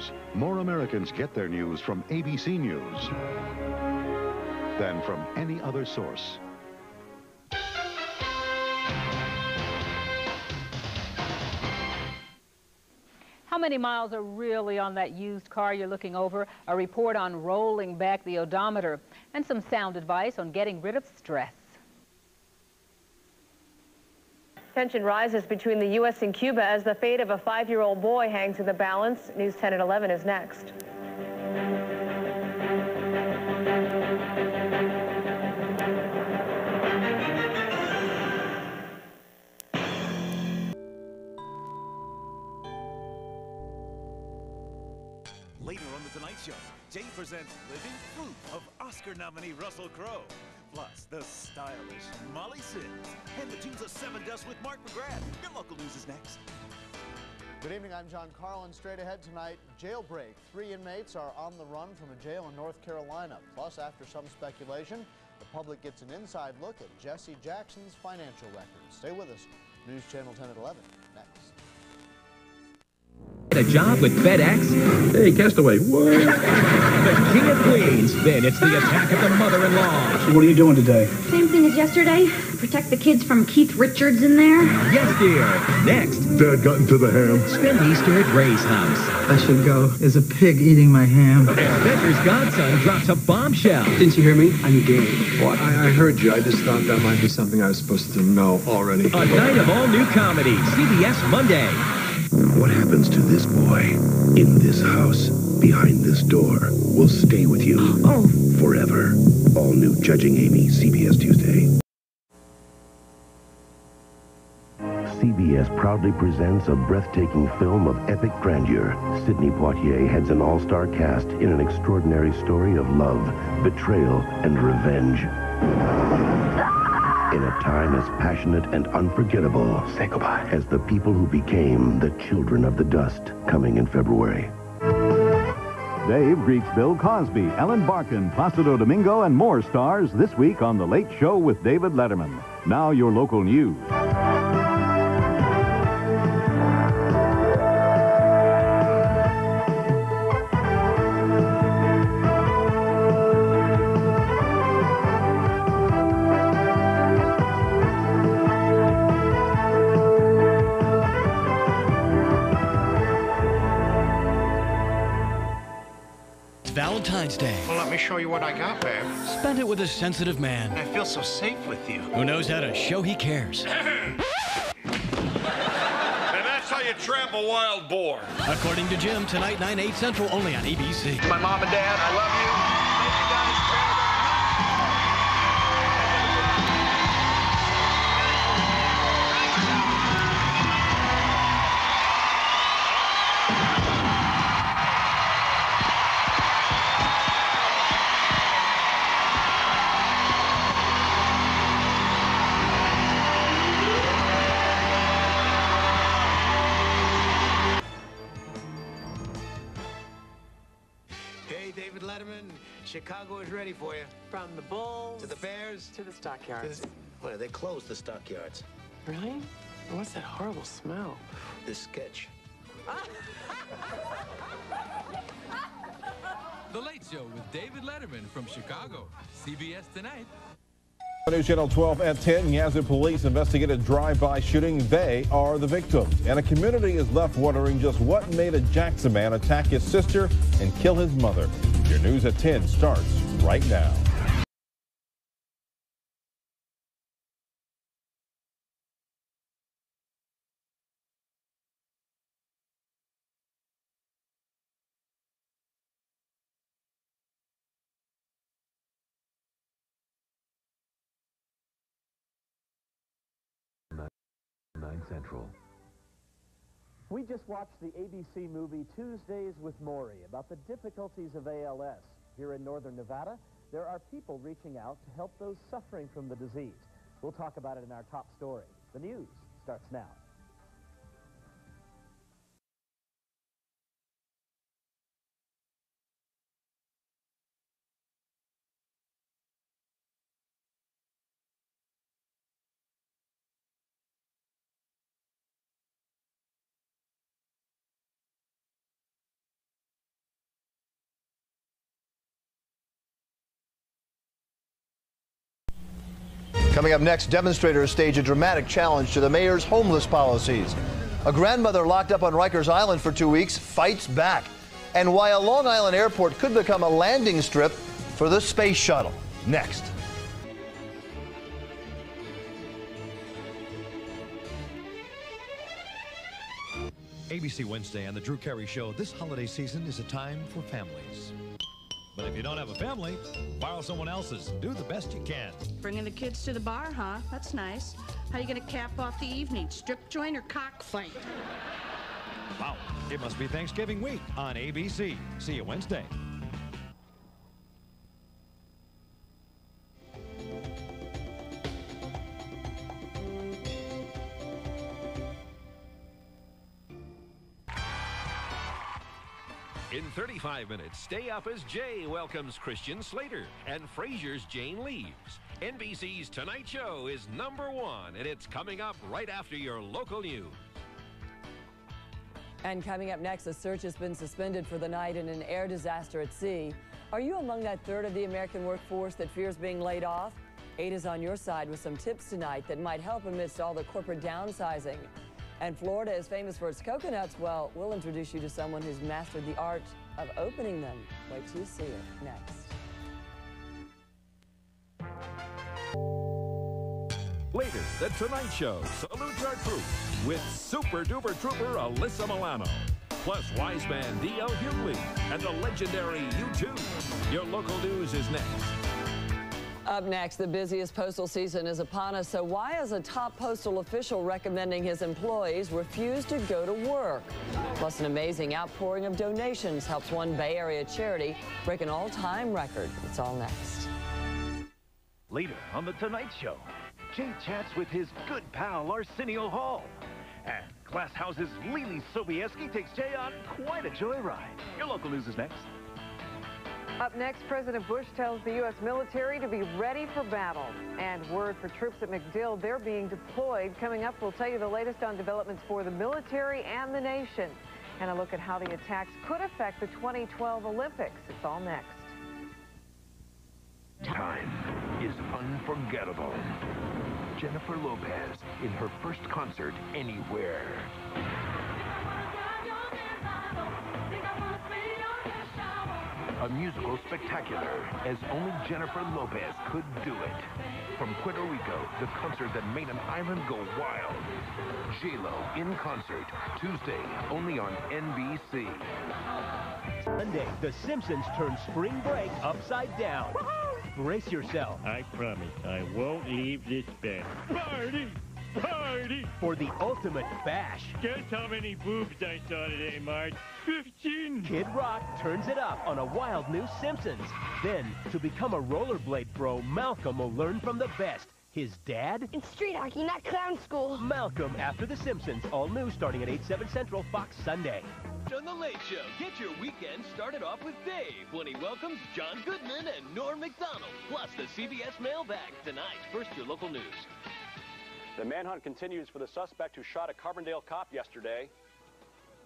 News. More Americans get their news from ABC News than from any other source. How many miles are really on that used car you're looking over? A report on rolling back the odometer and some sound advice on getting rid of stress. Tension rises between the U.S. and Cuba as the fate of a 5-year-old boy hangs in the balance. News 10 at 11 is next. Later on The Tonight Show, Jay presents Living Proof of Oscar nominee Russell Crowe. Plus, the stylish Molly Sims and the tunes of Seven Dust with Mark McGrath. Your local news is next. Good evening, I'm John Carlin. Straight ahead tonight, jailbreak. 3 inmates are on the run from a jail in North Carolina. Plus, after some speculation, the public gets an inside look at Jesse Jackson's financial records. Stay with us. News Channel 10 at 11. Next. A job with FedEx? Hey, Castaway, what? The King of Queens. Then it's the attack of the mother-in-law. So what are you doing today? Same thing as yesterday. Protect the kids from Keith Richards in there. Yes, dear. Next. Dad got into the ham. Spend Easter at Ray's house. I should go. There's a pig eating my ham. And Spencer's godson drops a bombshell. Didn't you hear me? I'm gay. What? I heard you. I just thought that might be something I was supposed to know already. A night of all-new comedy. CBS Monday. What happens to this boy in this house behind this door will stay with you forever. All new Judging Amy, CBS Tuesday. CBS proudly presents a breathtaking film of epic grandeur. Sidney Poitier heads an all-star cast in an extraordinary story of love, betrayal, and revenge. In a time as passionate and unforgettable Say goodbye. as the people who became the children of the dust, coming in February. Dave greets Bill Cosby, Ellen Barkin, Placido Domingo, and more stars this week on The Late Show with David Letterman. Now your local news. Valentine's Day. Well, let me show you what I got, babe. Spend it with a sensitive man. I feel so safe with you. Who knows how to show he cares. And that's how you trap a wild boar. According to Jim, tonight 9/8 Central, only on ABC. My mom and dad, I love you. Thank you guys very much. David Letterman, Chicago is ready for you. From the Bulls to the Bears to the stockyards. Well, they closed the stockyards. Really? What's that horrible smell? This sketch. The Late Show with David Letterman from Chicago. CBS tonight. News Channel 12 at 10. Yazoo police investigate a drive-by shooting. They are the victims. And a community is left wondering just what made a Jackson man attack his sister and kill his mother. Your news at 10 starts right now. Central. We just watched the ABC movie Tuesdays with Maury about the difficulties of ALS. Here in northern Nevada, there are people reaching out to help those suffering from the disease. We'll talk about it in our top story. The news starts now. Coming up next, demonstrators stage a dramatic challenge to the mayor's homeless policies. A grandmother locked up on Rikers Island for 2 weeks fights back. And why a Long Island airport could become a landing strip for the space shuttle. Next. ABC Wednesday on the Drew Carey Show. This holiday season is a time for families. But if you don't have a family, borrow someone else's. Do the best you can. Bringing the kids to the bar, huh? That's nice. How you gonna cap off the evening? Strip joint or cockfight? Wow, it must be Thanksgiving week on ABC. See you Wednesday. In 35 minutes, Stay Up as Jay welcomes Christian Slater and Frasier's Jane leaves. NBC's Tonight Show is #1, and it's coming up right after your local news. And coming up next, a search has been suspended for the night in an air disaster at sea. Are you among that third of the American workforce that fears being laid off? Ada's on your side with some tips tonight that might help amidst all the corporate downsizing. And Florida is famous for its coconuts. Well, we'll introduce you to someone who's mastered the art of opening them. Wait till you see it next. Later, The Tonight Show salutes our troops with Super Duper Trooper Alyssa Milano, plus wise man D.L. Hughley and the legendary U2. Your local news is next. Up next, the busiest postal season is upon us, so why is a top postal official recommending his employees refuse to go to work? Plus, an amazing outpouring of donations helps one Bay Area charity break an all-time record. It's all next. Later on The Tonight Show, Jay chats with his good pal Arsenio Hall. And Glass House's Lily Sobieski takes Jay on quite a joyride. Your local news is next. Up next, President Bush tells the U.S. military to be ready for battle. And word for troops at MacDill, they're being deployed. Coming up, we'll tell you the latest on developments for the military and the nation. And a look at how the attacks could affect the 2012 Olympics. It's all next. Time is unforgettable. Jennifer Lopez in her first concert anywhere. A musical spectacular, as only Jennifer Lopez could do it. From Puerto Rico, the concert that made an island go wild. J-Lo in concert, Tuesday, only on NBC. Sunday, The Simpsons turn spring break upside down. Brace yourself. I promise I won't leave this bed. Party! Party! For the ultimate bash. Guess how many boobs I saw today, Marge? 15! Kid Rock turns it up on a wild new Simpsons. Then, to become a rollerblade pro, Malcolm will learn from the best. His dad? In street hockey, not clown school. Malcolm after The Simpsons. All new starting at 8/7 Central, Fox Sunday. On The Late Show, get your weekend started off with Dave when he welcomes John Goodman and Norm Macdonald. Plus the CBS mailbag tonight. First, your local news. The manhunt continues for the suspect who shot a Carbondale cop yesterday.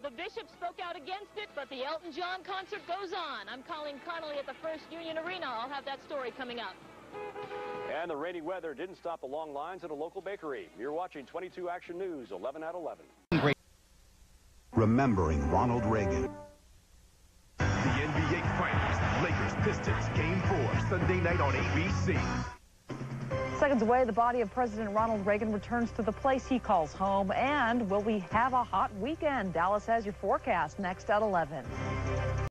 The bishop spoke out against it, but the Elton John concert goes on. I'm Colleen Connolly at the First Union Arena. I'll have that story coming up. And the rainy weather didn't stop the long lines at a local bakery. You're watching 22 Action News, 11 at 11. Remembering Ronald Reagan. The NBA Finals, Lakers Pistons, Game 4, Sunday night on ABC. Seconds away, the body of President Ronald Reagan returns to the place he calls home. And will we have a hot weekend? Dallas has your forecast next at 11.